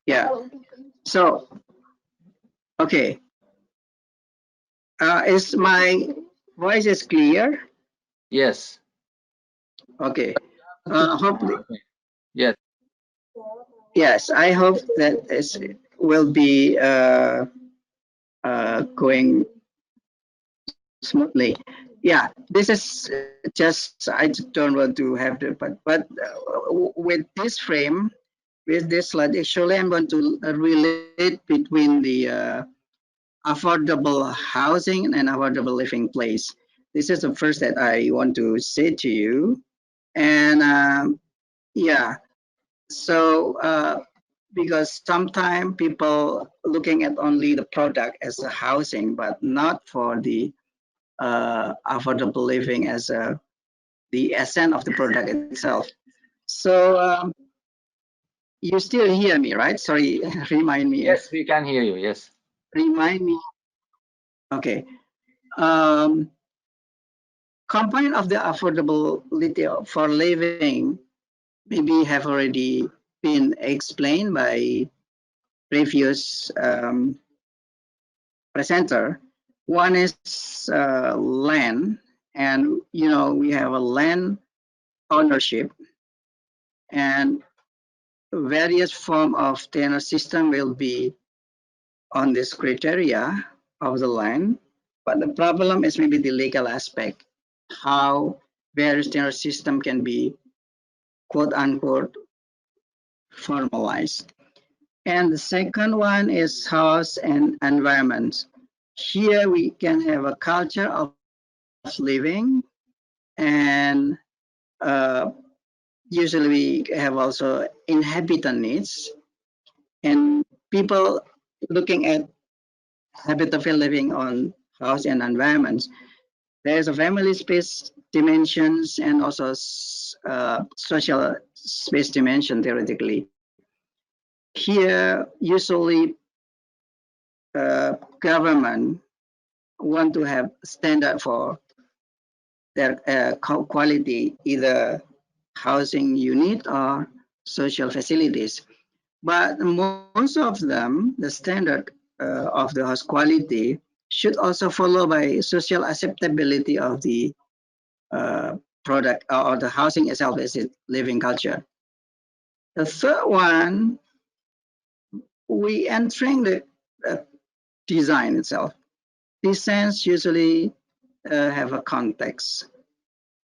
Yeah. So, okay. Is my voice is clear? Yes. Okay. Hopefully, Yes. yes. I hope that this will be going smoothly. Yeah. This is just I just don't want to have the with this frame, with this slide, actually, I'm going to relate between the affordable housing and affordable living place. This is the first that I want to say to you. And yeah, so because sometimes people looking at only the product as a housing, but not for the affordable living as the essence of the product itself. So you still hear me, right? Sorry, remind me. Yes, we can hear you. Yes. Remind me. Okay. Um, Component of the affordability for living maybe have already been explained by previous presenter. One is land, and we have a land ownership, and various form of tenure system will be on this criteria of the land. But the problem is maybe the legal aspect, how various tenure system can be quote unquote formalized. And the second one is house and environment. Here we can have a culture of living, and uh, usually we have also inhabitant needs, and people looking at habitable living on house and environments. There's a family space dimensions and also social space dimension theoretically. Here, usually government want to have standard for their quality, either housing unit or social facilities. But most of them, the standard of the house quality should also follow by social acceptability of the product or the housing itself as a living culture. The third one, we entering the uh, design itself. Designs usually have a context.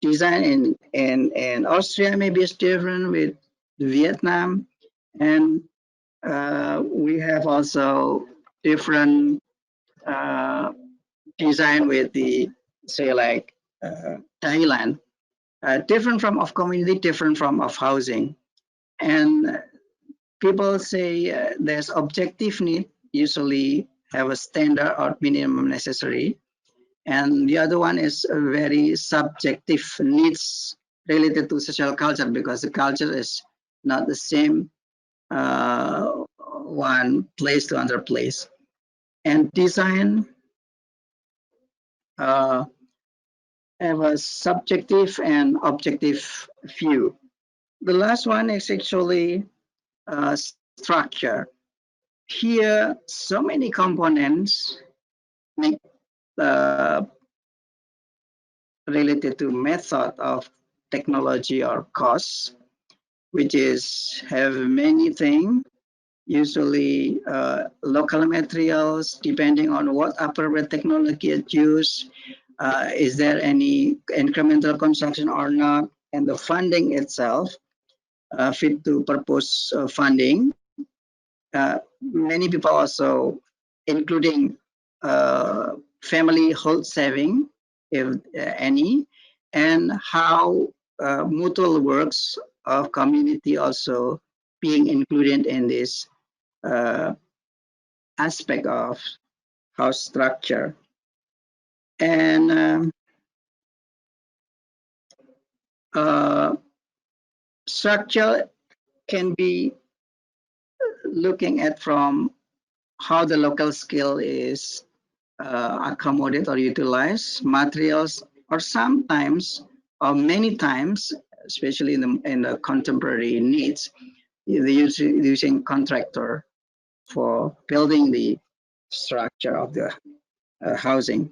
Design in Austria maybe is different with Vietnam, and we have also different uh, design with the say like Thailand, different from of community, different from of housing, and people say there's objective need usually have a standard or minimum necessary, and the other one is a very subjective needs related to social culture because the culture is not the same one place to another place. And design uh, have a subjective and objective view. The last one is actually structure. Here, so many components make related to method of technology or costs, which is have many things, usually local materials, depending on what appropriate technology is used. Is there any incremental construction or not? And the funding itself, fit to purpose funding. Many people also, including family hold saving, if any, and how mutual works of community also being included in this uh, aspect of house structure. And uh, structure can be looking at from how the local skill is accommodated or utilized, materials, or sometimes or many times especially in the contemporary needs. They're using contractor for building the structure of the housing.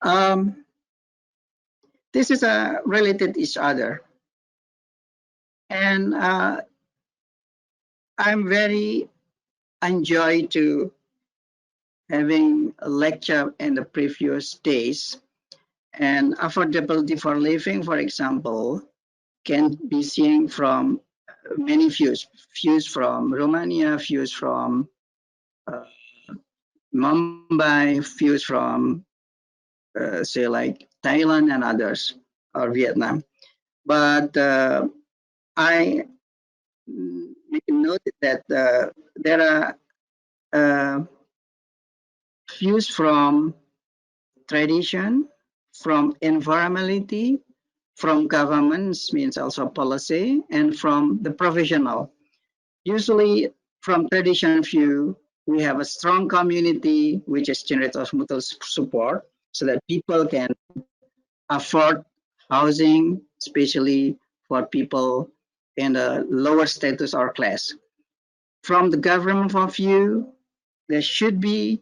Um, this is related to each other, and I'm very enjoy to having a lecture in the previous days. And affordability for living, for example, can be seen from many views. Views from Romania, views from uh, Mumbai, views from say like Thailand and others, or Vietnam. But I noted that there are uh, views from tradition, from environmentality, from governments, means also policy, and from the professional. Usually, from tradition view, we have a strong community which is generates of mutual support, so that people can afford housing, especially for people in the lower status or class. From the government point of view, there should be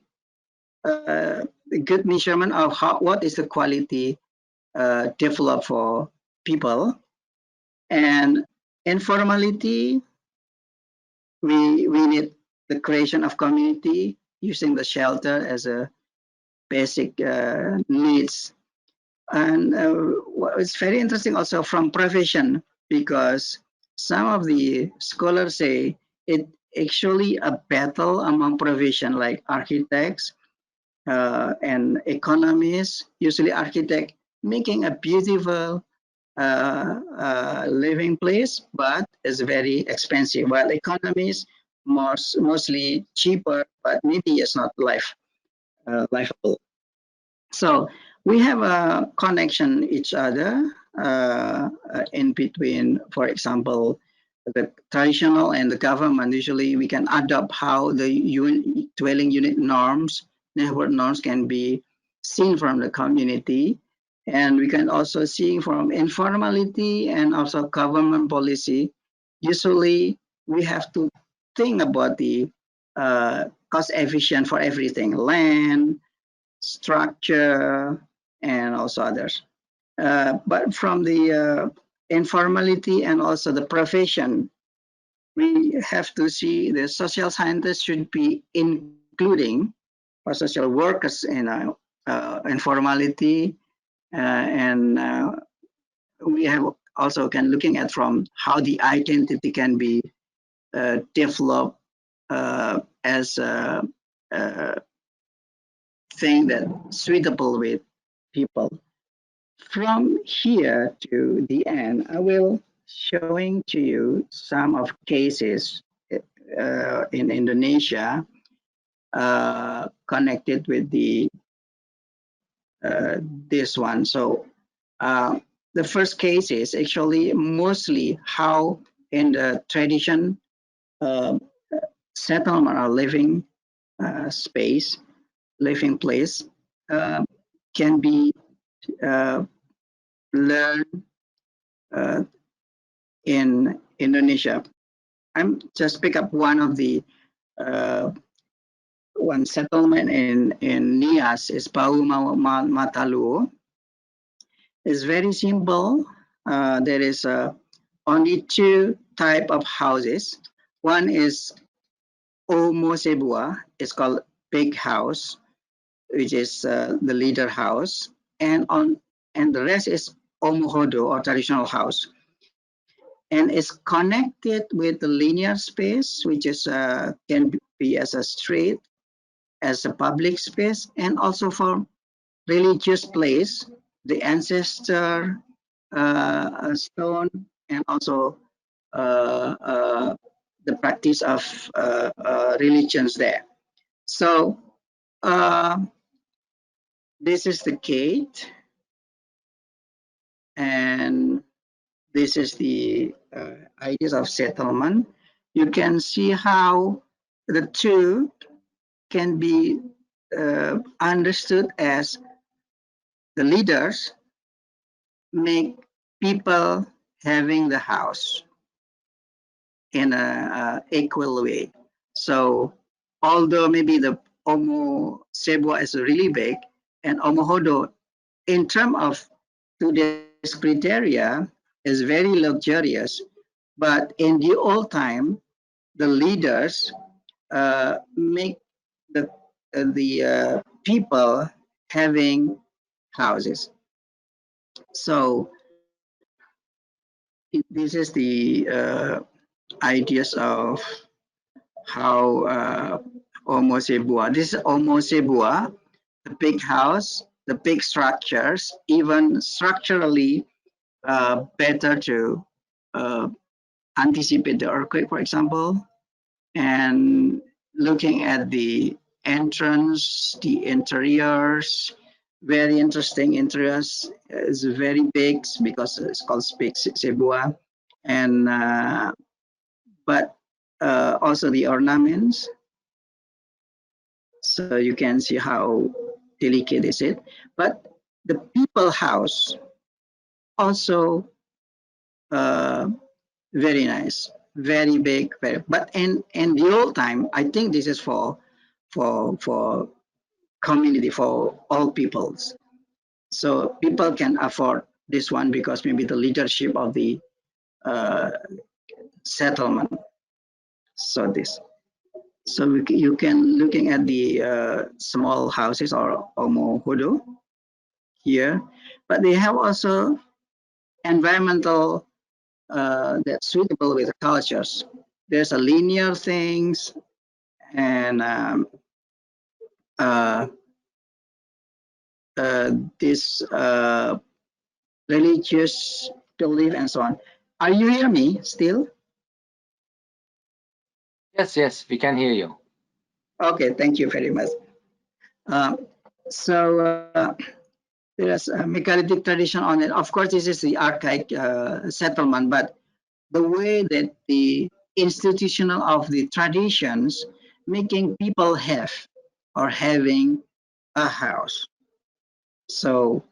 a good measurement of what is the quality developed for people. And informality, we need the creation of community using the shelter as a basic needs. And it's very interesting also from profession, because some of the scholars say it actually a battle among profession like architects and economists, usually architect making a beautiful living place, but it's very expensive. While economies mostly cheaper, but maybe it's not lifeable. So we have a connection each other in between. For example, the traditional and the government. Usually, we can adopt how the dwelling unit norms, neighborhood norms, can be seen from the community, and we can also see from informality and also government policy. Usually, we have to think about the cost efficient for everything, land, structure, and also others. But from the informality and also the profession, we have to see the social scientists should be including or social workers in informality, and we have also can looking at from how the identity can be developed as a thing that suitable with people. From here to the end, I will showing to you some of cases in Indonesia connected with the this one. So the first case is actually mostly how in the tradition uh, settlement or living space, living place can be learned in Indonesia. I'm just pick up one of the uh, one settlement in Nias is Pau Matalu. It's very simple. There is only two type of houses. One is Omosebua. It's called big house, which is the leader house, and the rest is Omohodo or traditional house. And it's connected with the linear space, which is can be as a street, as a public space, and also for religious place, the ancestor stone, and also the practice of religions there. So this is the gate, and this is the ideas of settlement. You can see how the two can be understood as the leaders make people having the house in a equal way. So although maybe the Omo Sebua is really big and Omohodo, in terms of today's criteria, is very luxurious, but in the old time, the leaders make the people having houses. So this is the ideas of how Omo Sebua. This is Omo Sebua, the big house, the big structures, even structurally better to uh, anticipate the earthquake, for example, and looking at the entrance, the interiors, very interesting interiors. It's very big because it's called Big Sebua, and but also the ornaments. So you can see how delicate is it. But the people house also uh, very nice, very big, very. But in the old time, I think this is for community, for all peoples. So people can afford this one because maybe the leadership of the uh, settlement. So this. So you can looking at the small houses or omohodo here, but they have also environmental that's suitable with cultures. There's a linear things and uh, this religious belief and so on. Are you hear me still? Yes, yes, we can hear you. Okay, thank you very much. Uh, so there's a megalithic tradition on it. Of course, this is the archaic settlement, but the way that the institutional of the traditions making people have or having a house. So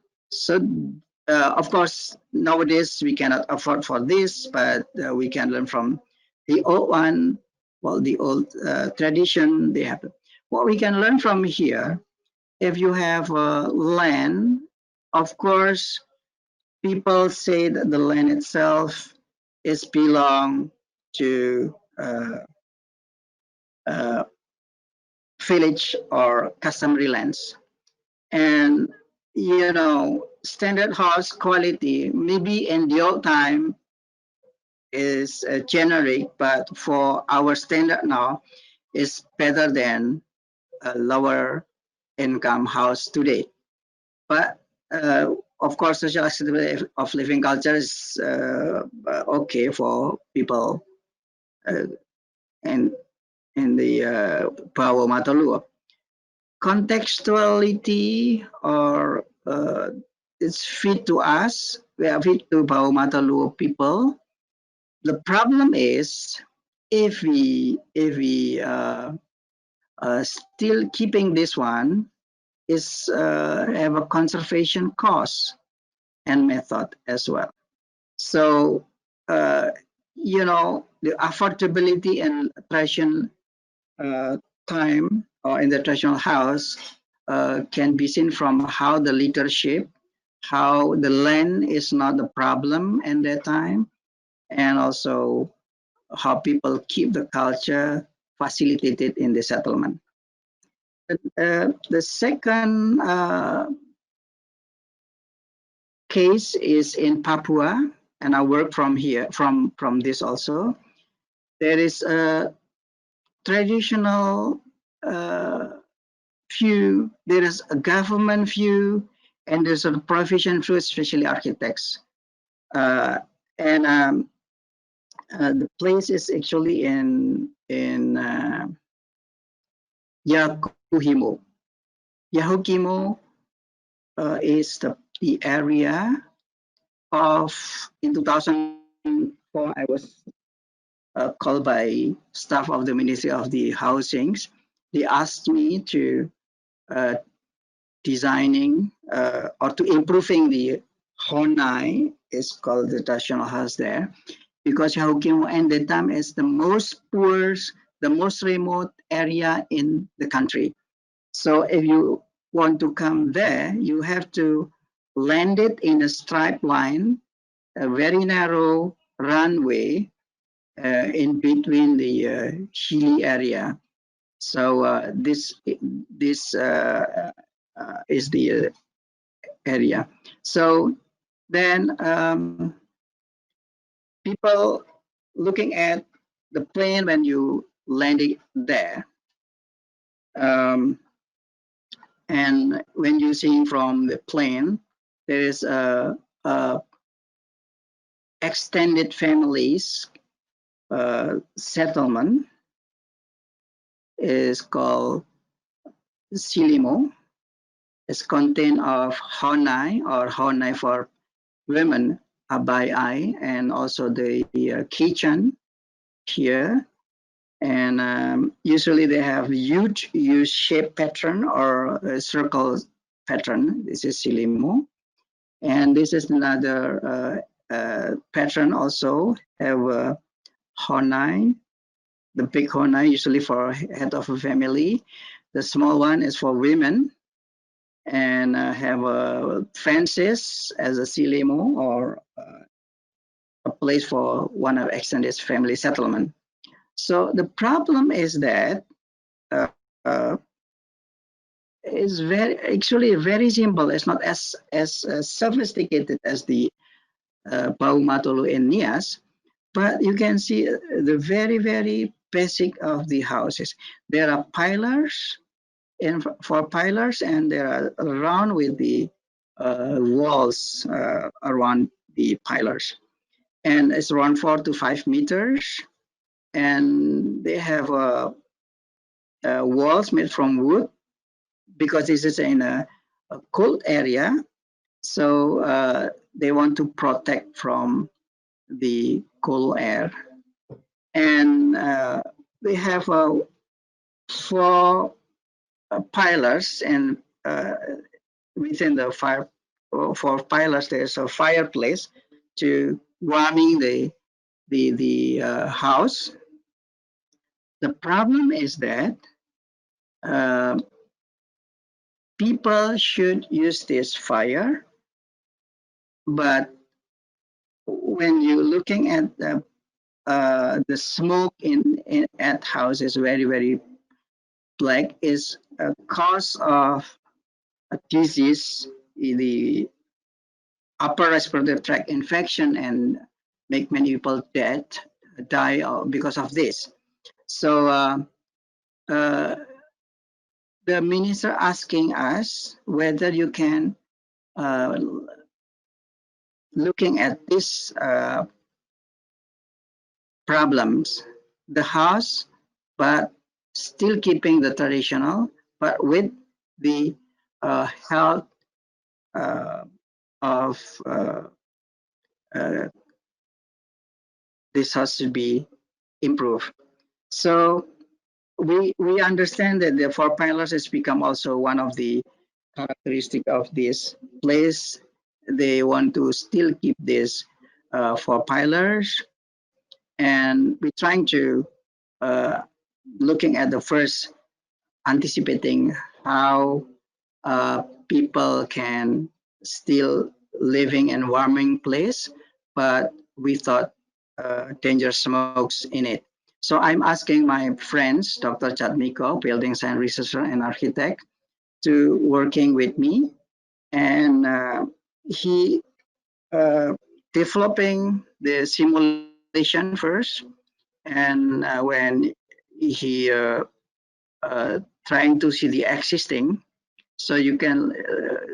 of course nowadays we cannot afford for this, but we can learn from the old one. Well, the old tradition they have. What we can learn from here, if you have land, of course people say that the land itself is belong to uh, village or customary lands. And standard house quality maybe in the old time is generic, but for our standard now is better than a lower income house today. But of course, social acceptability of living culture is okay for people uh, in the Bawa Matalua. Contextuality or it's fit to us. We are fit to Bawa Matalua people. The problem is if we still keeping this one is have a conservation cost and method as well. So the affordability and tradition time or in the traditional house can be seen from how the leadership, how the land is not the problem in that time, and also how people keep the culture facilitated in the settlement. The second case is in Papua, and I work from here, from this also. There is a traditional view, there is a government view, and there's a profession view, especially architects. And the place is actually in Yakuhimo. Yahukimo is the area of, in 2004, I was called by staff of the Ministry of the Housings. They asked me to designing or to improving the Honai is called the traditional house there, because Yaukimo and the time is the most poor, the most remote area in the country. So if you want to come there, you have to land it in a striped line, a very narrow runway in between the hilly area. So this is the area. So then people looking at the plane when you landing there, um, and when you see from the plane, there is a extended families settlement is called Silimo. It's contained of Honai for women, Abai, and also the kitchen here. And usually they have huge U-shaped pattern or a circle pattern. This is Silimo. And this is another pattern also have a Honai. The big Honai usually for head of a family. The small one is for women, and have fences as a silimo or a place for one of extended family settlement. So the problem is that uh, uh, it's very simple. It's not as sophisticated as the Paumatolu and Nias, but you can see the very basic of the houses. There are pillars and for pillars, and they are around with the walls around the pillars, and it's around 4 to 5 meters, and they have walls made from wood because this is in a cold area, so they want to protect from the cold air, and they have four pillars, and within the fire for pillars there's a fireplace to warming the house. The problem is that uh, people should use this fire, but when you're looking at the smoke in at house is very black, is a cause of a disease, the upper respiratory tract infection, and make many people die because of this. So uh, the minister asking us whether you can uh, looking at these problems, the house, but still keeping the traditional, but with the health uh, of uh, this has to be improved. So we understand that the four pillars has become also one of the characteristic of this place. They want to still keep this four pillars, and we're trying to uh, looking at the first, anticipating how people can still living in warming place, but without dangerous smokes in it. So I'm asking my friends, Dr. Chatmiko, building science researcher and architect, to working with me, and he developing the simulation first, and when he trying to see the existing, so you can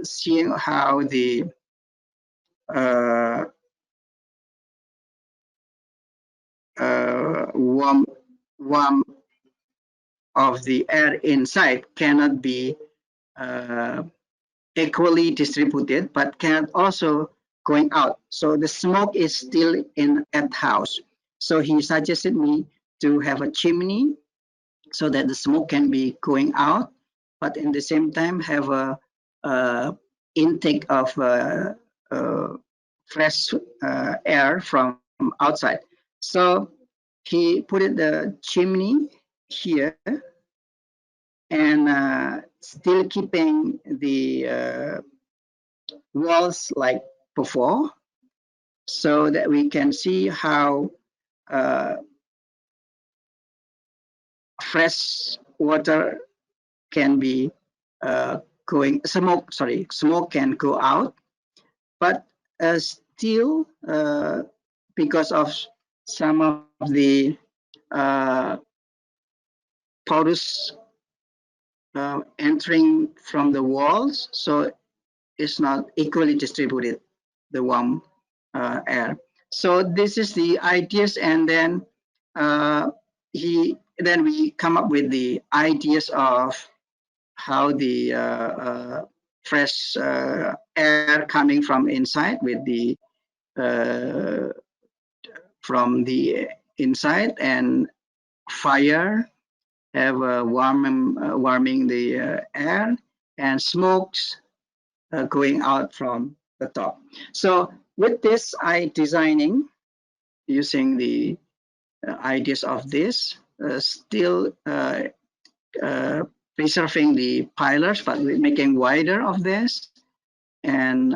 see how the uh, warm warm of the air inside cannot be uh, equally distributed, but can also going out. So the smoke is still in at house. So he suggested me to have a chimney so that the smoke can be going out, but in the same time have a intake of fresh air from outside. So he put it the chimney here and still keeping the walls like before, so that we can see how fresh water can be smoke can go out, but still because of some of the porous entering from the walls, so it's not equally distributed, the warm air. So this is the ideas, and then we come up with the ideas of how the fresh air coming from inside with the uh, from the inside, and fire have warming the air, and smokes going out from the top. So with this, I designing using the ideas of this, still preserving the pillars, but making wider of this, and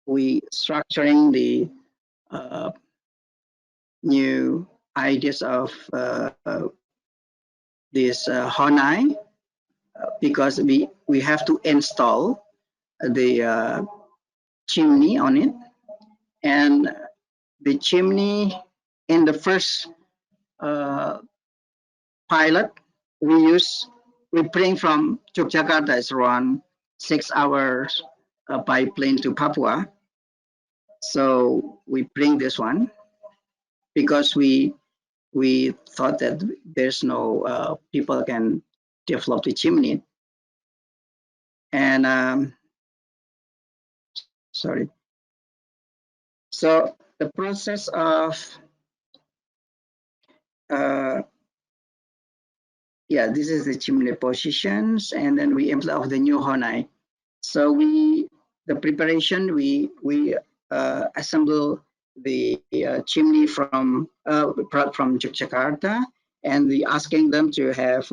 we structuring the new ideas of this honai, because we have to install the chimney on it, and the chimney in the first pilot we bring from Yogyakarta. It's around 6 hours by plane to Papua. So we bring this one because we thought that there's no people can develop the chimney. And sorry. So the process of this is the chimney positions, and then we employ of the new honai. So the preparation, we assemble the chimney from Yogyakarta, and we asking them to have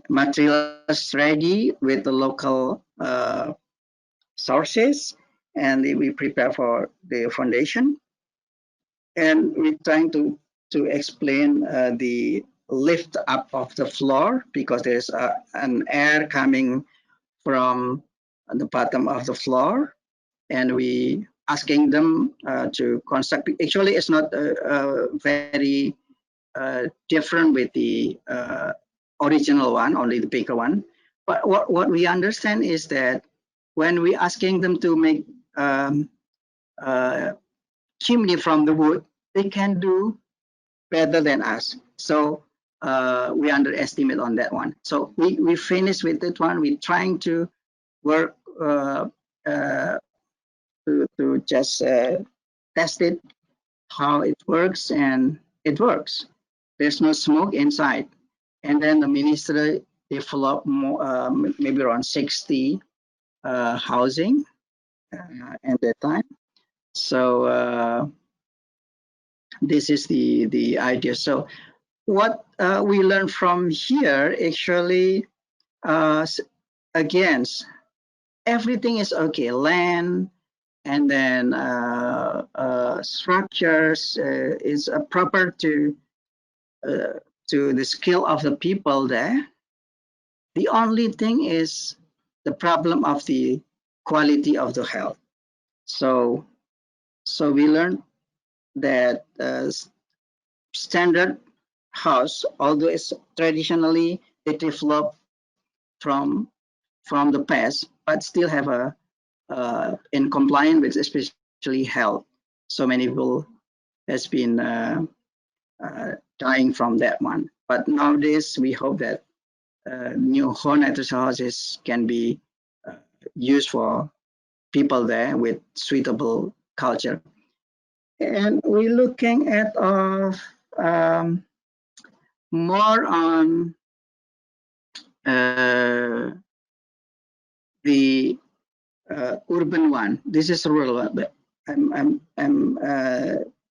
materials ready with the local sources, and we prepare for the foundation, and we're trying to explain the lift up of the floor, because there's an air coming from the bottom of the floor, and we asking them to construct. Actually, it's not very different with the original one, only the bigger one. But what we understand is that when we asking them to make chimney from the wood, they can do better than us. So we underestimate on that one. So we finished with that one. We're trying to work to just test it, how it works, and it works. There's no smoke inside. And then the ministry developed more, maybe around 60 housing at that time. So this is the idea. So what we learn from here, actually, again, everything is okay. Land, and then structures is proper to the skill of the people there. The only thing is the problem of the quality of the health. So we learned that standard house, although it's traditionally they developed from the past, but still have a in compliance with especially health. So many people has been dying from that one. But nowadays we hope that new whole nitrogen houses can be used for people there with suitable culture. And we're looking at more on the urban one. This is rural one, but I'm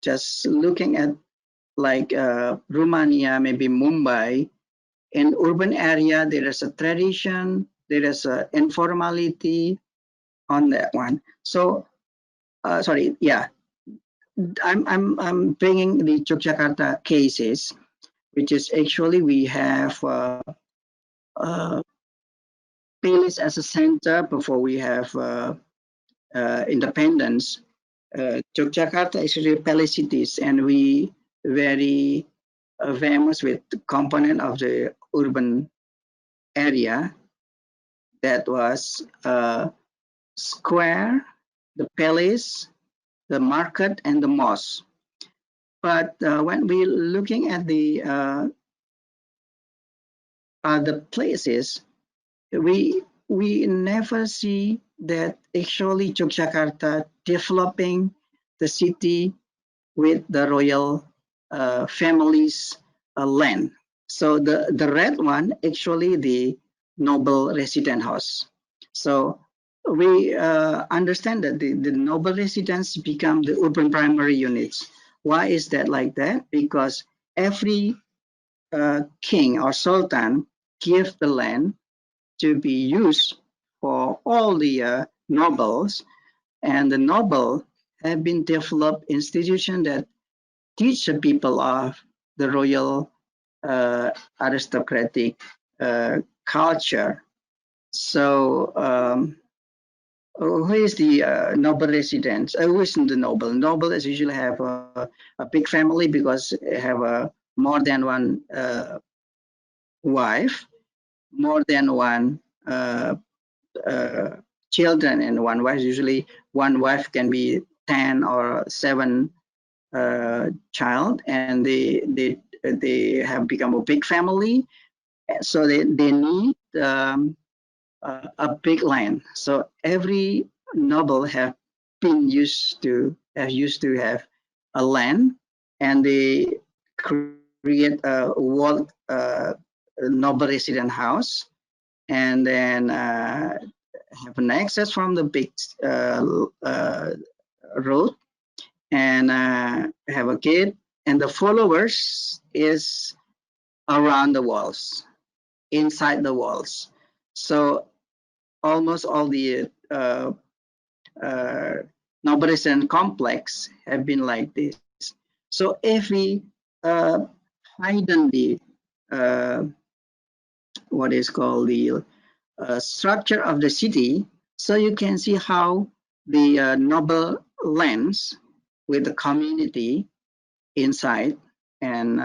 just looking at like Romania, maybe Mumbai. In urban area, there is a tradition, there is a informality on that one. So, sorry, yeah, I'm bringing the Yogyakarta cases, which is actually we have uh, Palace as a center before we have independence. Yogyakarta is really palace cities, and we very famous with the component of the urban area that was square, the palace, the market, and the mosque. But when we're looking at the other places, we never see that actually Yogyakarta developing the city with the royal family's land. So the red one actually the noble resident house. So we understand that the noble residence become the urban primary units. Why is that like that? Because every king or sultan give the land to be used for all the nobles, and the noble have been developed institution that teach the people of the royal uh, aristocratic culture. So who is the noble residence? Who is the noble? Noble is usually have a big family because they have more than one wife, more than one uh, children, and one wife. Usually, one wife can be 10 or 7 child, and they have become a big family, so they need a big land. So every noble have been used to have a land, and they create a walled noble resident house, and then have an access from the big road, and have a gate, and the followers is around the walls, inside the walls. So almost all the uh, nobility complex have been like this. So if we hiden the uh, what is called the structure of the city, so you can see how the noble lands with the community inside, and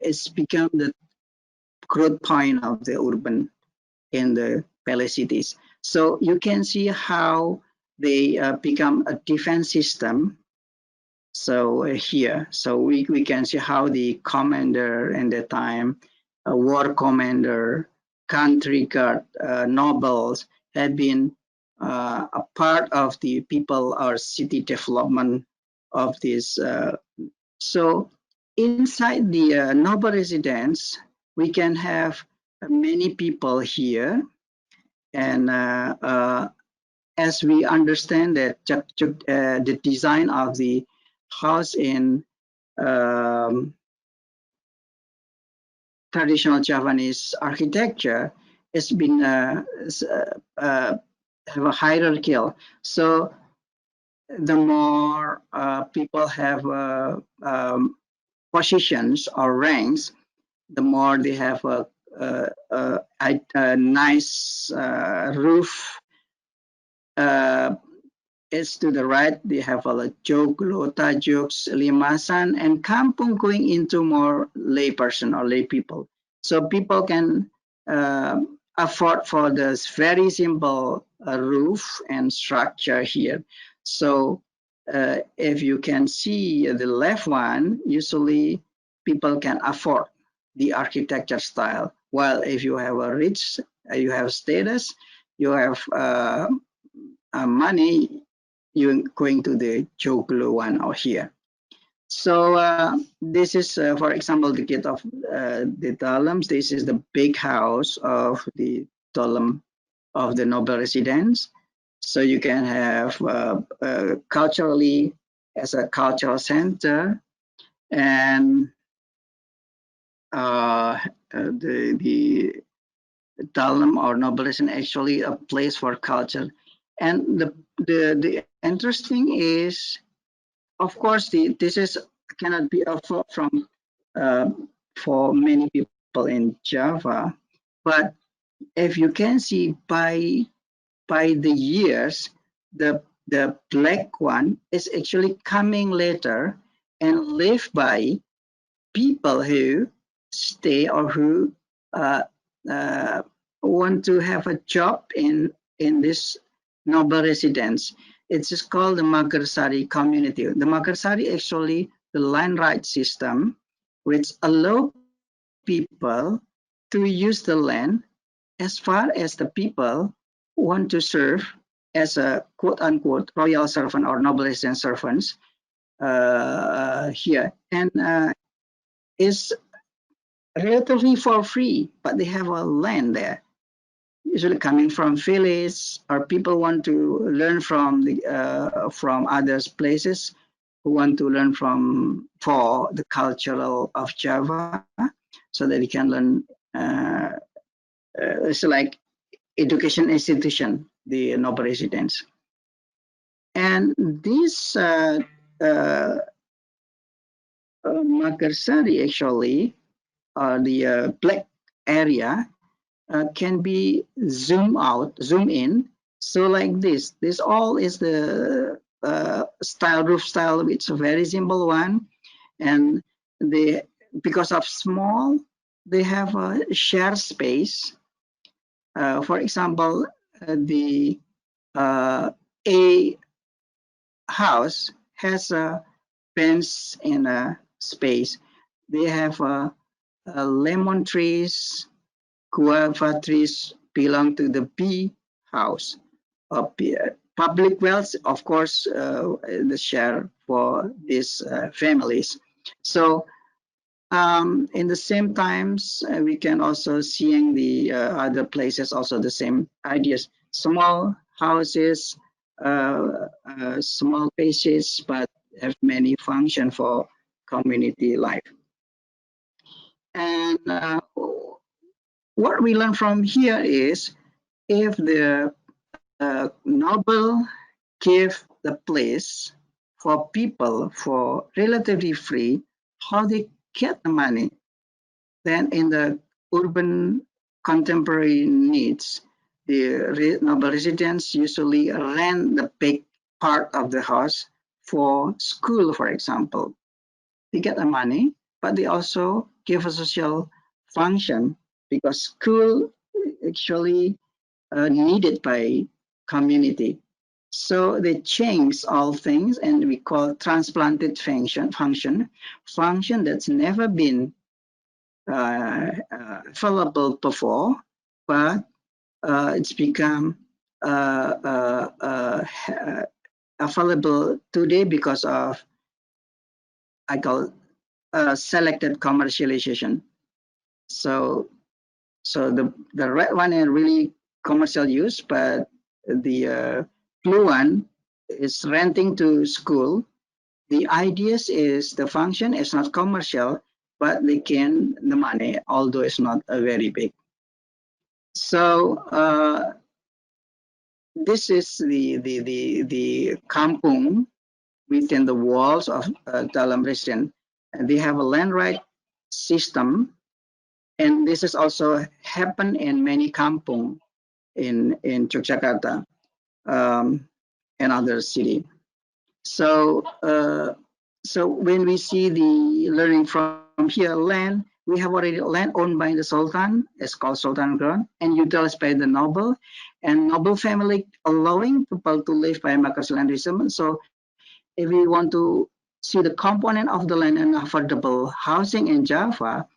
it's become the growth point of the urban in the palace cities. So you can see how they become a defense system. So here, so we can see how the commander in the time, a war commander, country guard, nobles have been a part of the people or city development of this. So inside the noble residence, we can have many people here, and as we understand that the design of the house in um, traditional Javanese architecture has been have a hierarchical. So the more people have positions or ranks, the more they have a nice roof. It's to the right, they have a Joglo, Tajuks, Limasan, and Kampung going into more lay person or lay people. So people can afford for this very simple roof and structure here. So if you can see the left one, usually people can afford the architecture style. While if you have a rich, you have status, you have money, you're going to the Joglo one or here. So this is, for example, the gate of the Dalams. This is the big house of the Dalam of the noble residence. So you can have culturally as a cultural center, and the Dalem or noble residence actually a place for culture. And the interesting is, of course, this is cannot be afforded from uh, for many people in Java, but if you can see by the years, the black one is actually coming later and lived by people who stay or who uh, uh, want to have a job in this noble residence. It's just called the Magarsari community. The Magarsari actually the land right system, which allow people to use the land as far as the people want to serve as a quote unquote royal servant or noble resident servants here, and is relatively for free, but they have a land there. Usually coming from village, or people want to learn from others places who want to learn from for the cultural of Java, so that they can learn. It's like education institution, the noble residence, and this Makassari actually, the black area can be zoom in. So like this all is the roof style, which is a very simple one. And they, because of small, they have a shared space. For example, the A house has a fence and a space. They have lemon trees, guava trees belong to the B house. Public wells, of course, the share for these families. So in the same times, we can also seeing the other places also the same ideas. Small houses, small spaces, but have many function for community life. And what we learn from here is if the noble give the place for people for relatively free, how they get the money, then in the urban contemporary needs, the noble residents usually rent the big part of the house for school, for example. They get the money, but they also give a social function because school actually needed by community. So they change all things, and we call transplanted function that's never been available before, but it's become available today because of, I call selected commercialization. So the red one is really commercial use, but the blue one is renting to school. The ideas is the function is not commercial, but they can the money, although it's not a very big. So this is the kampung within the walls of Dalam Resident. And they have a land right system, and this has also happened in many kampung in Yogyakarta and other city. So so when we see the learning from here land, we have already land owned by the Sultan, it's called Sultan ground, and utilized by the noble, and noble family allowing people to live by Makassar land system. So if we want to see the component of the land and affordable housing in Java,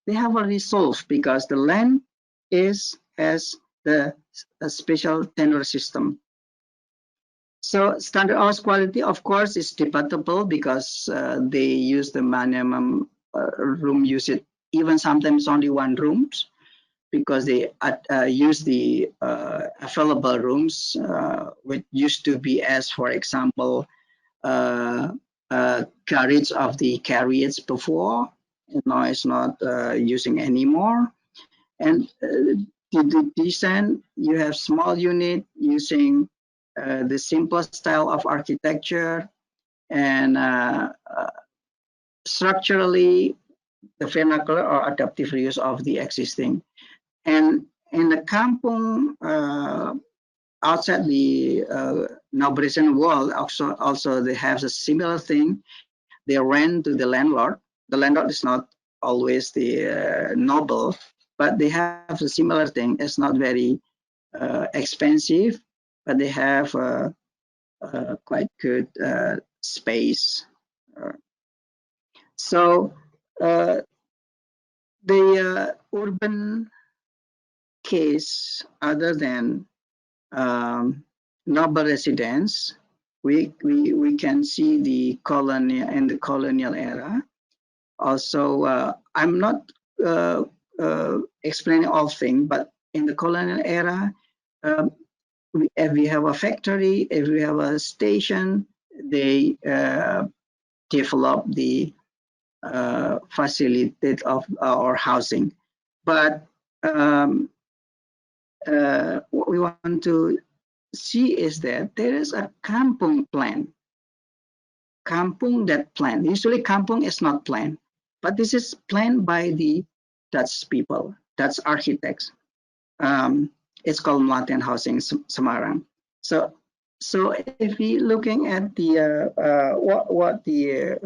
they have already solved because the land has the special tenure system. So standard house quality, of course, is debatable because they use the minimum room usage, even sometimes only one rooms, because they use the available rooms, which used to be as, for example, carriage of the carriage before. Now it's not using anymore. And the design, you have small unit using the simple style of architecture, and structurally the vernacular or adaptive reuse of the existing. And in the kampung, outside the Nobrisen wall, also they have a similar thing. They rent to the landlord. The landlord is not always the noble, but they have a similar thing. It's not very expensive, but they have quite good space. So the urban case, other than noble residence, we can see the colonial in the colonial era. Also, I'm not explaining all things, but in the colonial era, if we have a factory, if we have a station, they develop the facility of our housing. But what we want to see is that there is a kampung plan. Kampung that plan. Usually kampung is not planned, but this is planned by the Dutch people, Dutch architects. It's called Melaten Housing Semarang. So if we looking at the what the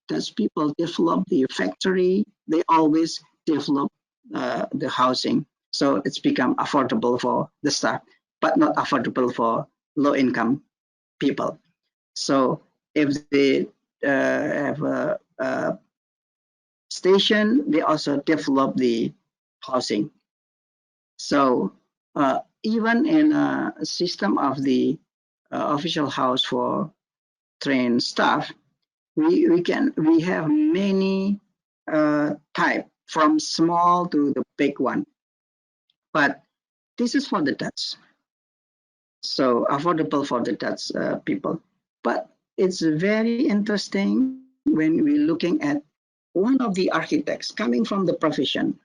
Dutch people develop the factory, they always develop the housing. So it's become affordable for the staff, but not affordable for low income people. So if they have a station, they also develop the housing. So even in a system of the official house for trained staff, we have many type from small to the big one. But this is for the Dutch, so affordable for the Dutch people. But it's very interesting when we're looking at one of the architects coming from the profession,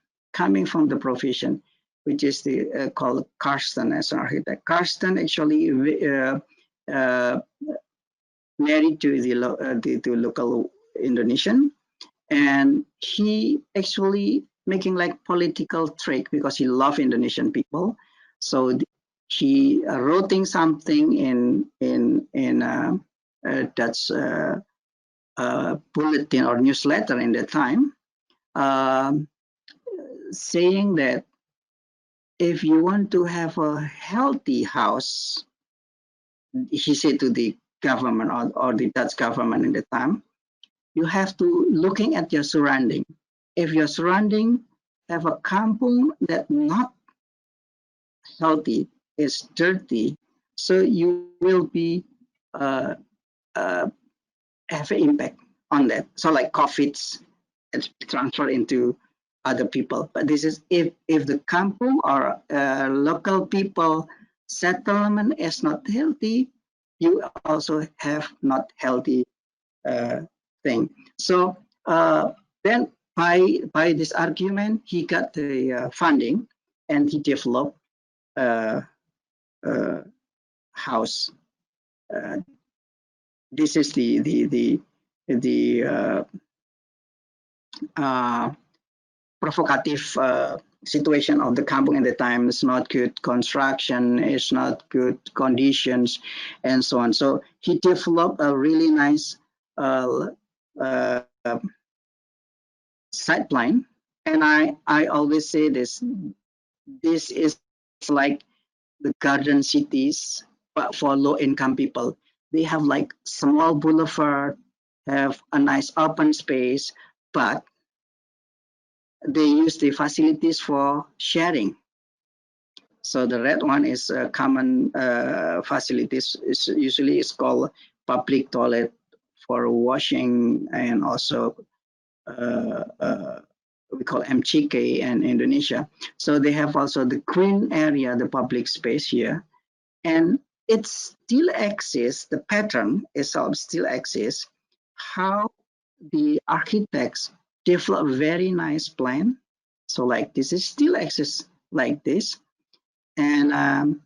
which is the called Karsten as an architect. Karsten actually married to the local Indonesian, and he actually making like political trick because he loved Indonesian people. So he wrote something in Dutch bulletin or newsletter in the time, saying that if you want to have a healthy house, he said to the government or the Dutch government in the time, you have to looking at your surrounding. If your surrounding have a kampung that not healthy, is dirty, so you will be have an impact on that. So like COVID's it's transferred into other people. But this is if the kampung or local people settlement is not healthy, you also have not healthy thing. So then by this argument, he got the funding and he developed house. This is the provocative situation of the kampung at the time. It's not good construction, it's not good conditions, and so on. So he developed a really nice side plan. And I always say this is like the garden cities, but for low income people. They have like small boulevard, have a nice open space, but they use the facilities for sharing. So the red one is common facilities. Usually it's called public toilet for washing and also we call MCK in Indonesia. So they have also the green area, the public space here, and it still exists. The pattern itself still exists. How the architects develop very nice plan. So like this is still exists like this, and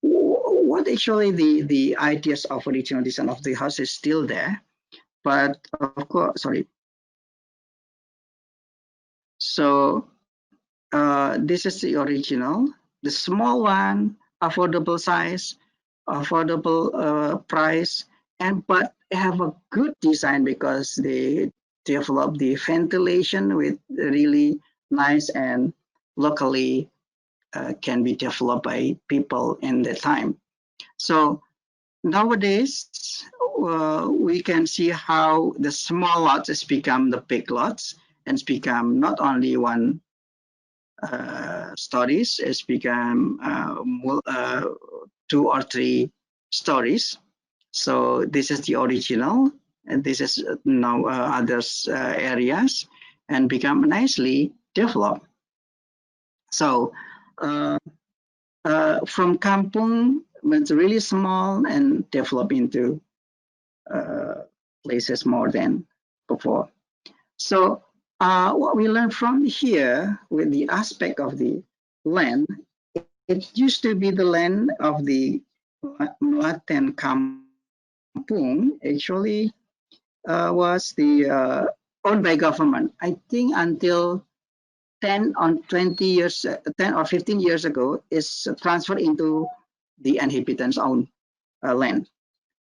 what actually the ideas of original design of the house is still there, but of course, sorry. So this is the original, the small one, affordable size, affordable price, and but have a good design because they develop the ventilation with really nice and locally can be developed by people in the time. So nowadays, we can see how the small lots has become the big lots and it's become not only one stories, it's become two or three stories. So this is the original, and this is now others areas, and become nicely developed. So from kampung, it's really small and develop into places more than before. So what we learn from here with the aspect of the land, it used to be the land of the Melaten Kampung, actually was the owned by government. I think until 10 or 20 years, 10 or 15 years ago, is transferred into the inhabitants' own land.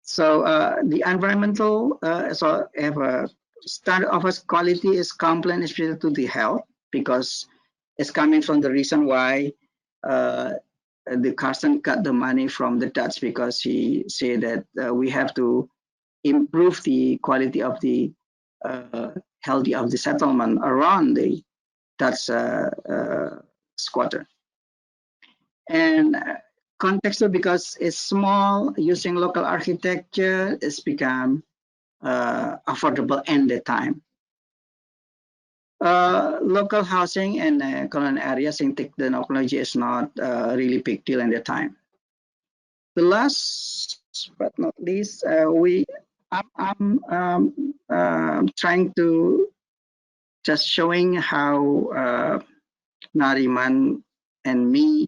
So the environmental so have a standard of quality is complaint especially to the health because it's coming from the reason why the Carson got the money from the Dutch because he said that we have to improve the quality of the healthy of the settlement around the Dutch squatter. And contextual because it's small, using local architecture, it's become affordable in the time. Local housing in colonial areas in technology is not really big deal in the time. The last but not least, I'm trying to just showing how Nariman and me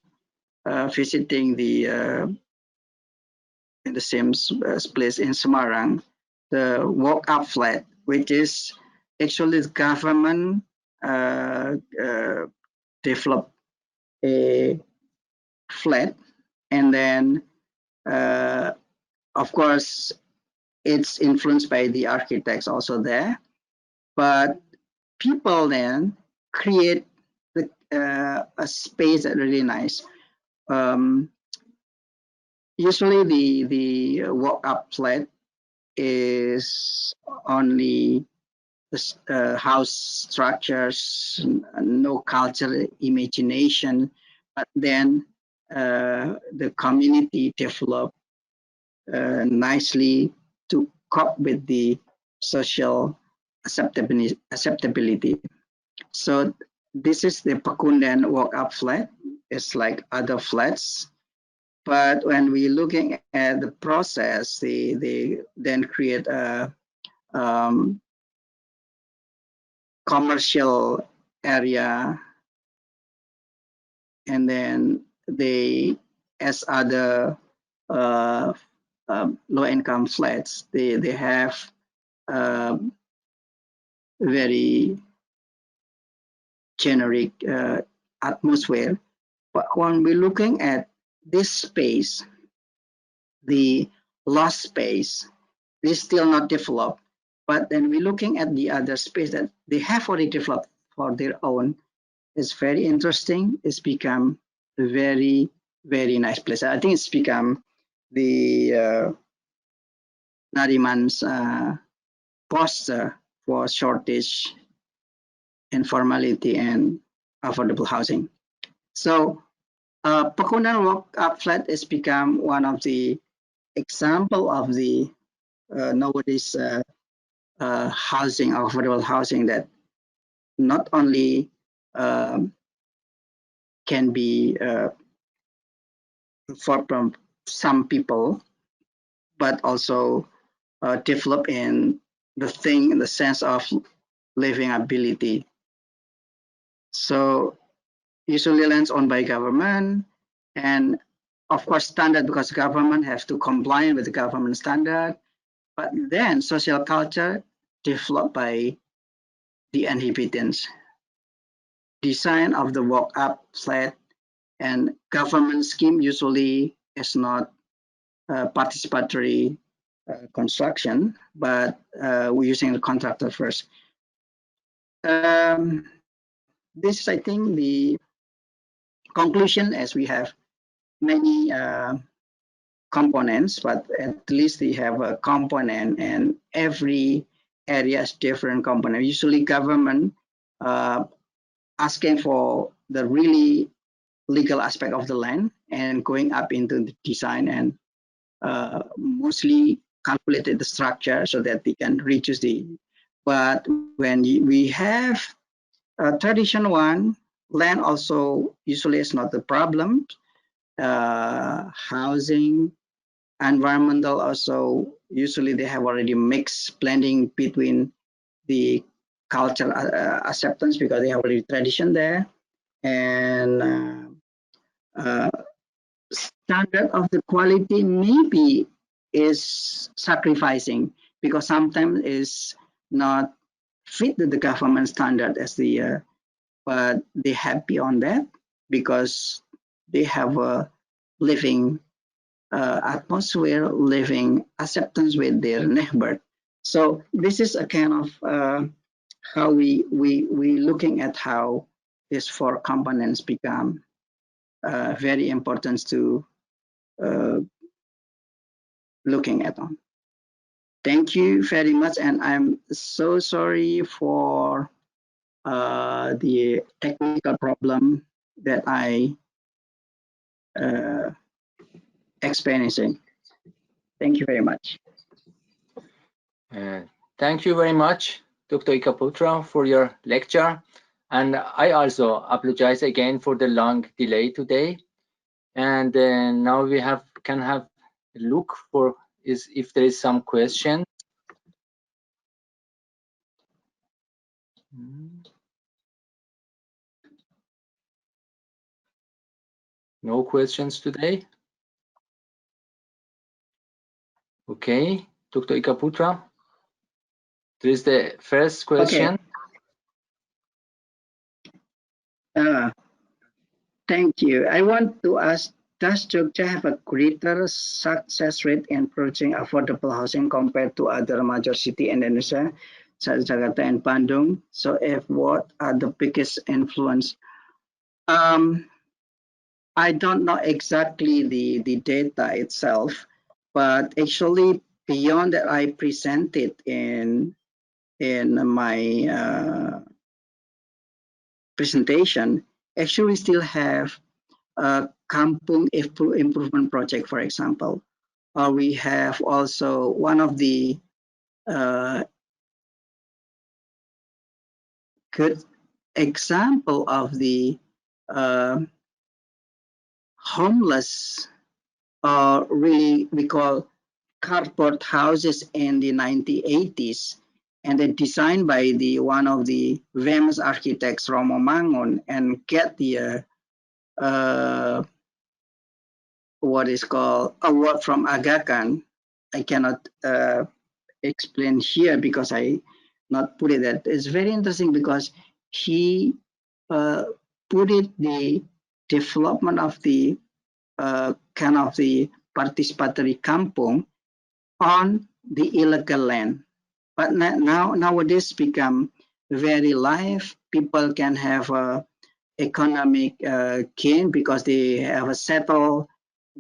visiting the in the same place in Semarang, the walk-up flat, which is actually the government developed a flat, and then of course it's influenced by the architects also there, but people then create a space that really nice. Usually the walk-up flat is only house structures, no cultural imagination, but then the community developed nicely to cope with the social acceptability. So this is the Pakundan walk-up flat. It's like other flats. But when we're looking at the process, they then create a commercial area, and then they, as other low-income flats, they have very generic atmosphere. But when we're looking at this space, the lost space, is still not developed. But then we're looking at the other space that they have already developed for their own. It's very interesting. It's become a very, very nice place. I think it's become the Nariman's poster for shortage, informality, and affordable housing. So Pakundan walk-up flat has become one of the example of the nowadays housing, affordable housing that not only can be for some people, but also develop in the thing in the sense of living ability. So usually lands owned by government, and of course standard, because government has to comply with the government standard. But then social culture developed by the inhabitants. Design of the walk-up flat and government scheme usually is not participatory construction, but we're using the contractor first. This is, I think, the conclusion, as we have many components, but at least they have a component, and every area is different component. Usually government asking for the really legal aspect of the land and going up into the design, and mostly calculated the structure so that they can reduce the. But when we have a tradition one, land also usually is not the problem. Housing, environmental also, usually they have already mixed blending between the cultural acceptance, because they have already tradition there, and standard of the quality maybe is sacrificing, because sometimes is not fit to the government standard as the but they happy on that because they have a living atmosphere, living acceptance with their neighbor. So this is a kind of how we looking at how these four components become very important to uh, looking at them. Thank you very much, and I'm so sorry for the technical problem that I experiencing. Thank you very much. Thank you very much, Dr. Ikaputra, for your lecture. And I also apologize again for the long delay today. And now we can have a look for if there is some question. No questions today. Okay, Dr. Ikaputra, there is the first question. Okay. Thank you. I want to ask, does Jogja have a greater success rate in producing affordable housing compared to other major cities in Indonesia, such as Jakarta and Bandung? So if what are the biggest influence? I don't know exactly the data itself, but actually beyond that I presented in my presentation, actually we still have Kampung Improvement Project, for example. We have also one of the good example of the homeless, really we call cardboard houses in the 1980s, and then designed by the one of the famous architects Romo Mangun, and get the what is called award from Aga Khan. I cannot explain here because I not put it that. It's very interesting because he put it the development of the kind of the participatory kampung on the illegal land. But nowadays become very live. People can have a economic gain because they have a settle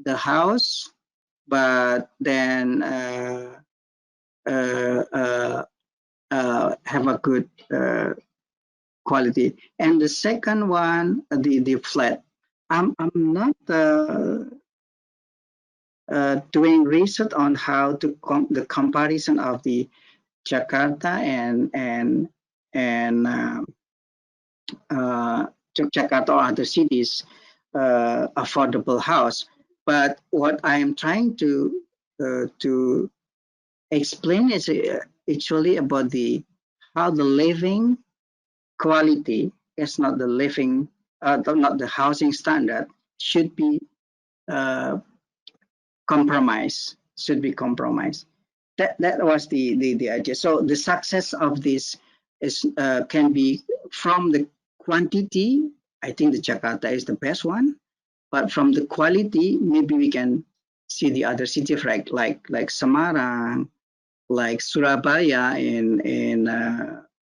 the house, but then have a good quality. And the second one, the flat. I'm not doing research on how to the comparison of the Jakarta and Jakarta or other cities affordable house. But what I am trying to explain is actually about the how the living quality is not the living, not the housing standard should be uh, compromised. Should be compromised. That was the idea. So the success of this is can be from the quantity. I think the Jakarta is the best one, but from the quality, maybe we can see the other cities like Semarang, like Surabaya in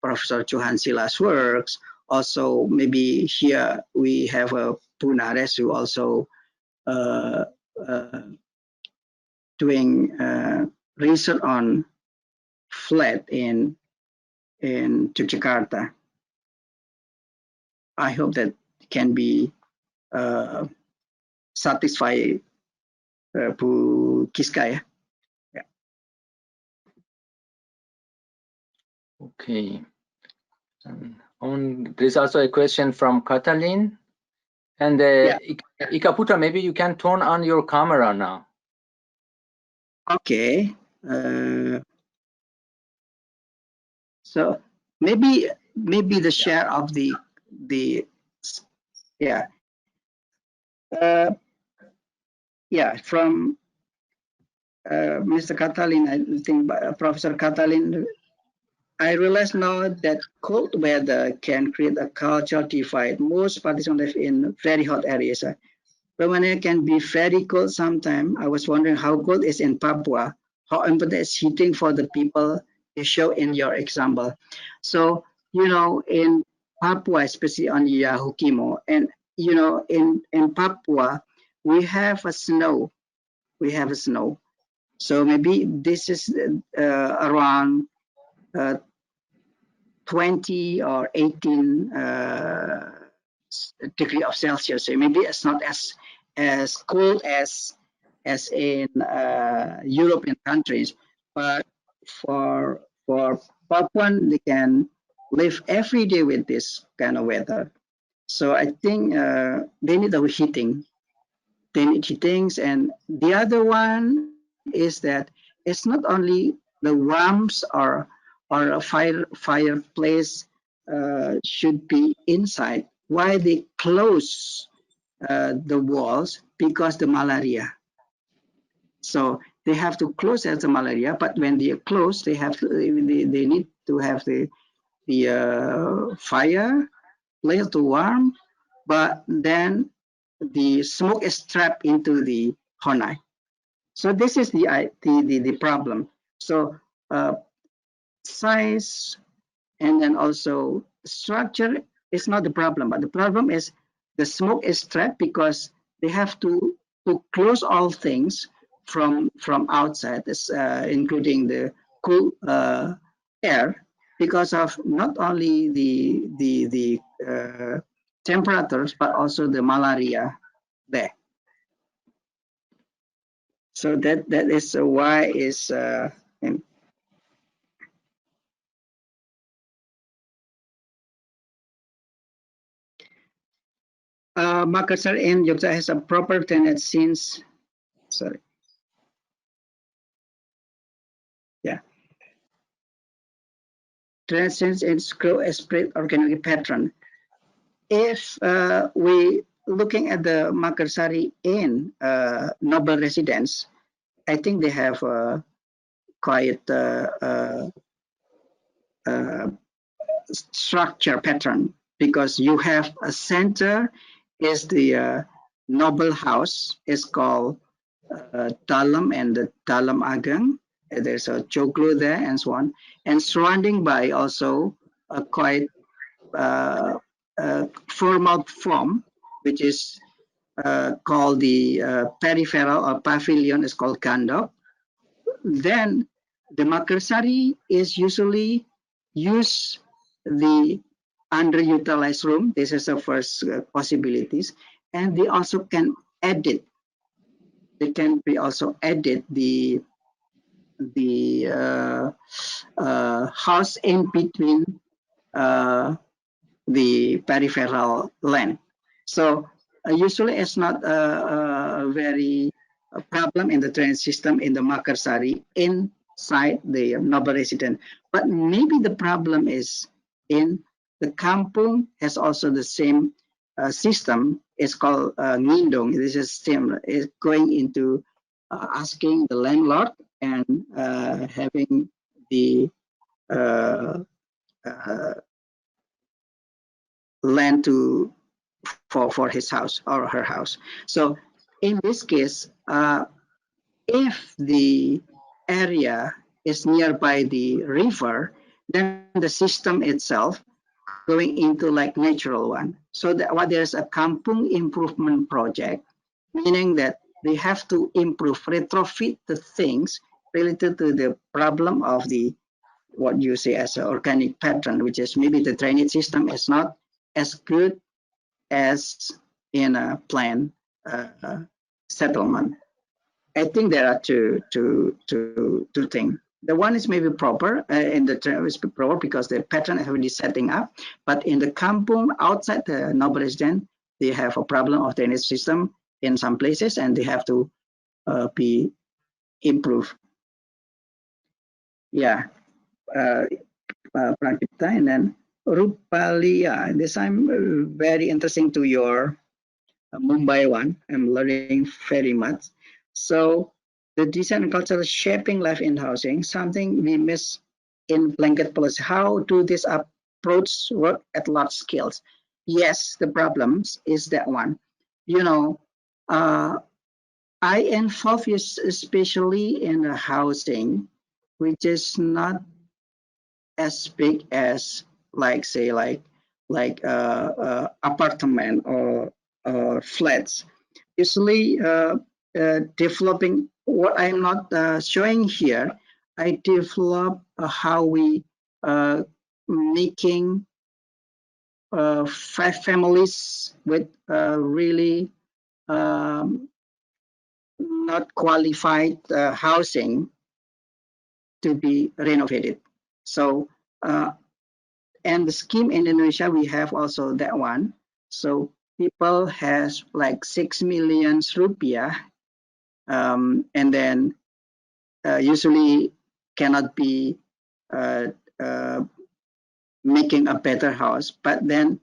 Professor Johan Sila's works. Also, maybe here we have a Punares who also uh, uh, doing research on flat in Jakarta. I hope that can be satisfy Bu Kiska. Yeah. Okay. There's also a question from Katalin. And Yeah. Ikaputra, maybe you can turn on your camera now. Okay. So maybe the share of the yeah from Mr. Katalin, I think Professor Katalin, I realize now that cold weather can create a cultural divide. Most participants live in very hot areas. Romania can be very cold sometimes. I was wondering how cold is in Papua, how important is heating for the people you show in your example. So, in Papua, especially on Yahukimo, and, in Papua, we have a snow. We have a snow. So maybe this is around 20 or 18 degree of Celsius. So maybe it's not as cold as in European countries, but for Papuan, they can live every day with this kind of weather. So I think they need the heating. They need heatings, and the other one is that it's not only the warmth or a fireplace should be inside. Why they close the walls? Because the malaria. So they have to close as the malaria. But when they close, they have to, they need to have the fire place to warm. But then the smoke is trapped into the honai. So this is the problem. So size and then also structure is not the problem, but the problem is the smoke is trapped because they have to close all things from outside, including the cool air, because of not only the temperatures but also the malaria there. So that is why is Makassar in Yogyakarta has a proper tenet since, sorry, yeah, tenet since its grow a spread organic pattern. If we looking at the Makassari in noble residence, I think they have quite structure pattern because you have a center is the noble house is called Dalam and the Dalam Ageng. There's a Joglo there and so on. And surrounding by also a quite formal form, which is called the peripheral or pavilion is called Gandok. Then the Makassari is usually use the underutilized room. This is the first possibilities. And they also can edit. They can be also edit the house in between the peripheral land. So usually it's not a very problem in the drainage system in the Makassari inside the noble resident. But maybe the problem is in the kampung has also the same system. It's called ngindong. This is same. It's going into asking the landlord and having the uh, uh, land to for his house or her house. So in this case, if the area is nearby the river, then the system itself going into like natural one. So that what there's a kampung improvement project, meaning that they have to improve, retrofit the things related to the problem of the what you say as an organic pattern, which is maybe the drainage system is not as good as in a planned settlement. I think there are two things. The one is maybe proper in the term is proper because the pattern is already setting up. But in the kampung outside the noble resident, they have a problem of drainage system in some places, and they have to be improved. Yeah, Prakita, and then Rupalia. This I'm very interesting to your Mumbai one. I'm learning very much. So the design and culture shaping life in housing, something we miss in blanket policy. How do this approach work at large scales? Yes, the problems is that one. You know, I involve especially in the housing, which is not as big as like say like apartment or flats. Usually developing what I'm not showing here, I develop how we making 5 families with really not qualified housing to be renovated. So and the scheme in Indonesia, we have also that one. So people has like 6 million rupiah, and then usually cannot be uh, uh, making a better house. But then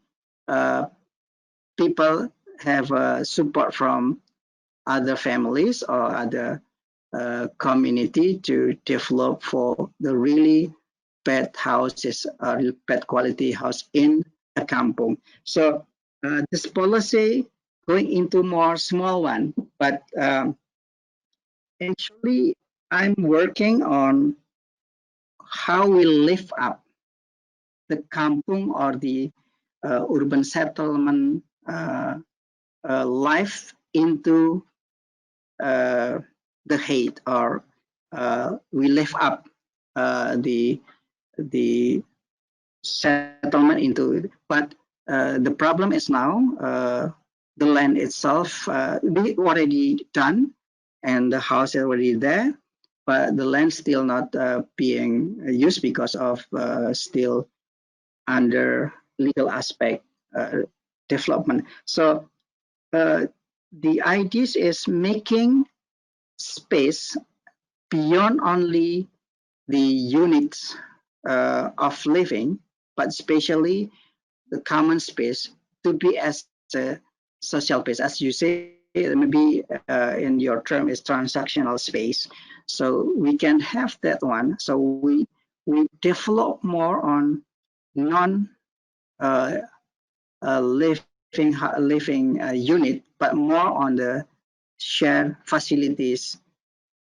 people have support from other families or other community to develop for the really bad houses, bad quality house in a kampung. So this policy going into more small one, but actually I'm working on how we lift up the kampung or the urban settlement life into the height, or we lift up the settlement into it. But the problem is now the land itself we already done and the house is already there, but the land still not being used because of still under legal aspect development. So the idea is making space beyond only the units of living, but especially the common space to be as a social space. As you say, maybe in your term is transactional space. So we can have that one. So we develop more on non living unit, but more on the shared facilities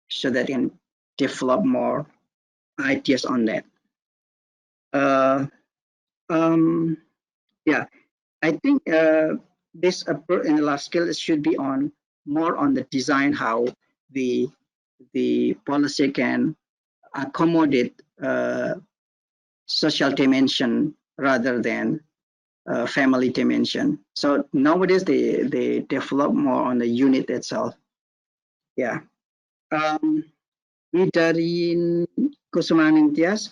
so that you can develop more ideas on that. Uh, um, yeah, I think this approach in the large scale should be on more on the design, how the policy can accommodate social dimension rather than family dimension. So nowadays they develop more on the unit itself. Yeah. Widarin Kusumaningtyas,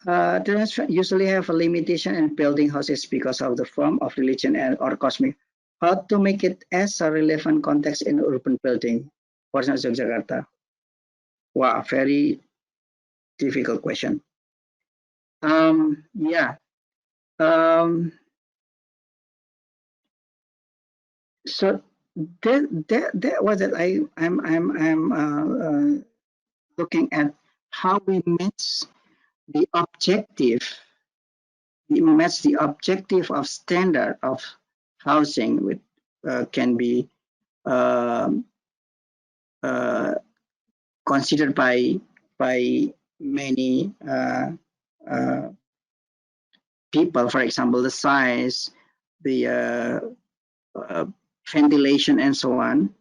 Terms usually have a limitation in building houses because of the form of religion and or cosmic. How to make it as a relevant context in urban building? For instance, Yogyakarta. Wow, very difficult question. Yeah. So that was it. I'm looking at how we match the objective. We match the objective of standard of housing with can be um, uh, considered by many uh, people. For example, the size, the uh, ventilation, and so on.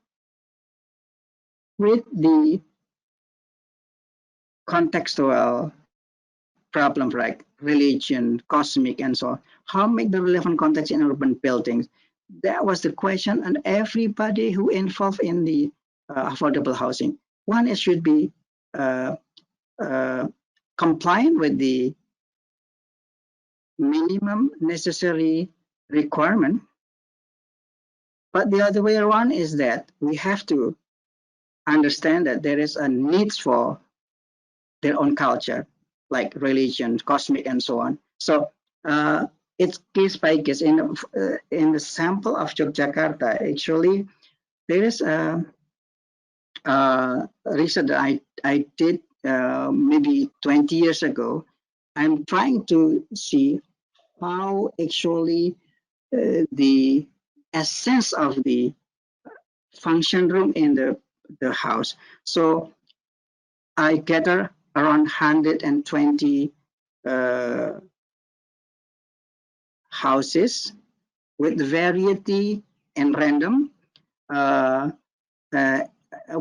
With the contextual problems like religion, cosmic, and so on. How make the relevant context in urban buildings? That was the question, and everybody who involved in the affordable housing. One, it should be uh, uh, compliant with the minimum necessary requirement. But the other way around is that we have to understand that there is a need for their own culture, like religion, cosmic, and so on. So it's case by case. In the sample of Yogyakarta, actually, there is a research that I did maybe 20 years ago. I'm trying to see how actually the essence of the function room in the house. So I gather around 120 uh, houses with variety and random uh, uh,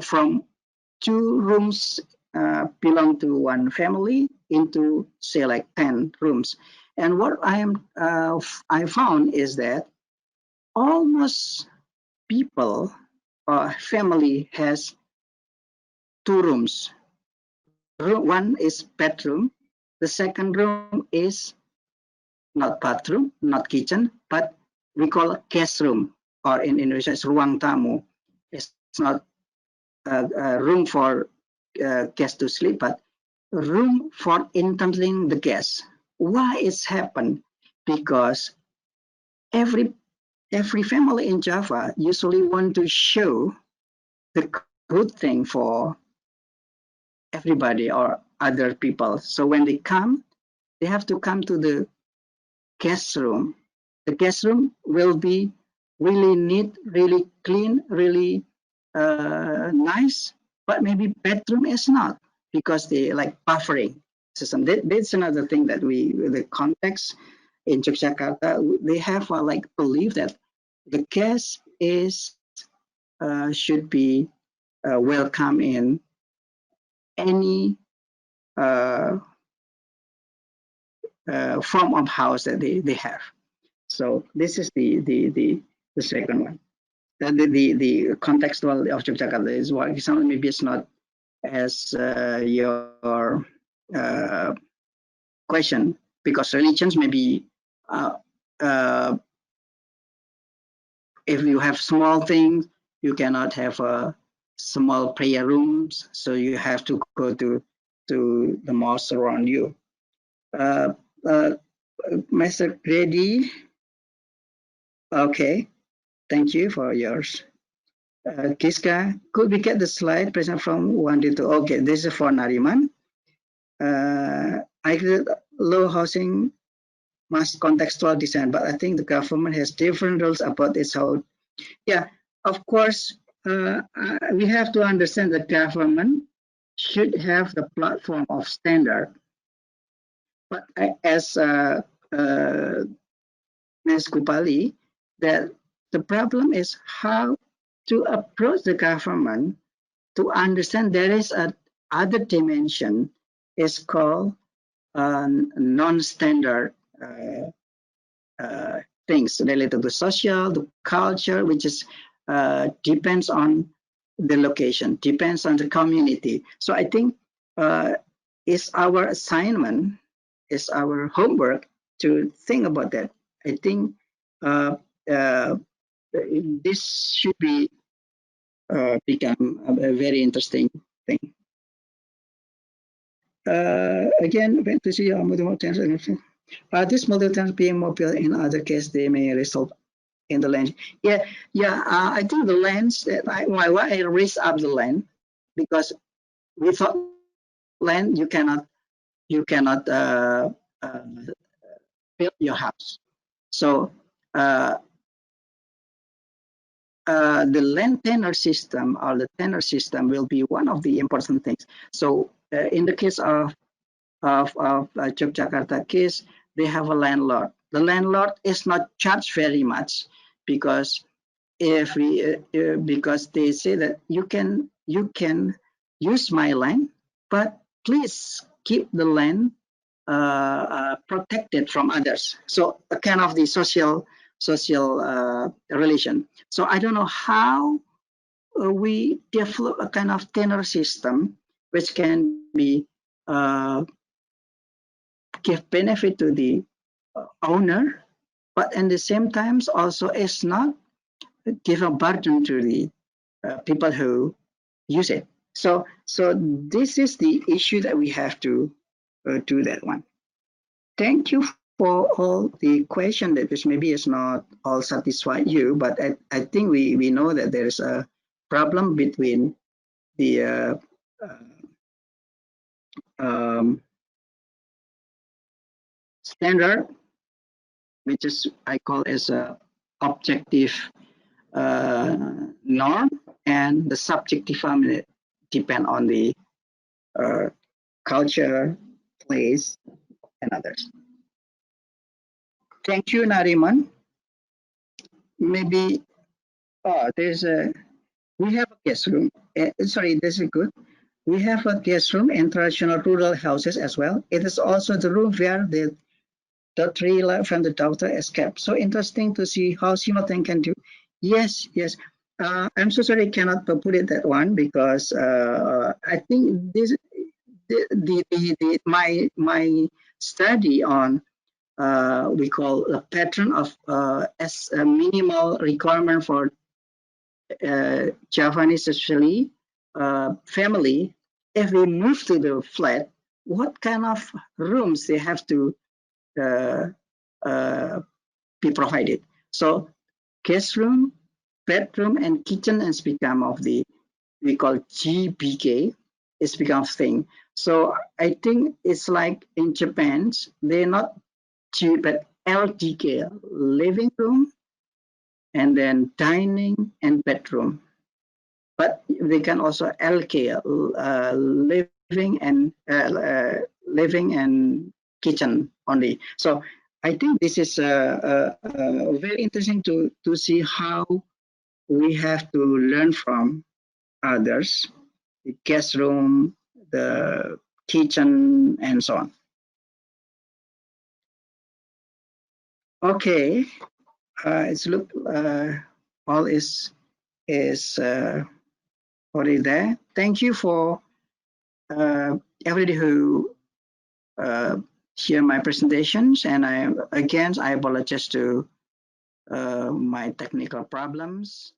from 2 rooms belong to one family into say like 10 rooms. And what I found is that almost people or family has 2 rooms. One is bedroom. The second room is not bathroom, not kitchen, but we call guest room, or in Indonesia it's ruang tamu. It's not a room for guests to sleep, but room for entertaining the guests. Why it's happened? Because every every family in Java usually want to show the good thing for everybody or other people. So when they come, they have to come to the guest room. The guest room will be really neat, really clean, really nice, but maybe bedroom is not because they like buffering system. That's another thing that the context in Yogyakarta, they have like belief that the guest is should be welcome in any uh, form of house that they have. So this is the second one. The contextual of Yogyakarta is what example maybe it's not as your uh, question because religions maybe uh, uh, if you have small things you cannot have small prayer rooms, so you have to go to the mosque around you. Uh, uh, Mr. Grady, okay, thank you for yours. Kiska, could we get the slide present from 1 to 2? Okay, this is for Nariman. I did low housing mass contextual design, but I think the government has different rules about its how. Yeah, of course, we have to understand the government should have the platform of standard. But as Ms. Kupali, that the problem is how to approach the government to understand there is a other dimension is called non-standard things related to social, to culture, which is depends on the location, depends on the community. So I think it's our assignment is our homework to think about that. I think this should be become a very interesting thing. Again, when to see how multiple this multiple being mobile in other case they may result in the land. Yeah, yeah. I think the lands that why I raise up the land because without land you cannot build your house. So the land tenure system or the tenure system will be one of the important things. So in the case of Yogyakarta case, they have a landlord. The landlord is not charged very much because if we because they say that you can use my land, but please keep the land protected from others. So a kind of the social relation. So I don't know how we develop a kind of tenure system which can be give benefit to the owner, but at the same time also is not give a burden to the people who use it. So this is the issue that we have to do that one. Thank you for all the question that which maybe is not all satisfied you, but I think we know that there is a problem between the standard, which is I call as a objective norm, and the subjective one depend on the culture, place, and others. Thank you, Nariman. Maybe there's a we have a guest room. Sorry, this is good. We have a guest room in traditional rural houses as well. It is also the room where the three from the doctor escaped. So interesting to see how simultaneous can do. Yes, yes. I'm so sorry, I cannot put it that one because I think this my study on we call a pattern of as a minimal requirement for Javanese, especially family. If we move to the flat, what kind of rooms they have to be provided? So guest room, bedroom, and kitchen has become of the we call GBK. It's become thing. So I think it's like in Japan, they're not G but LDK, living room, and then dining and bedroom. But they can also LK, living and kitchen only. So I think this is very interesting to see how we have to learn from others, the guest room, the kitchen, and so on. Okay, it's look all is already there. Thank you for everybody who hear my presentations, and I apologize to my technical problems.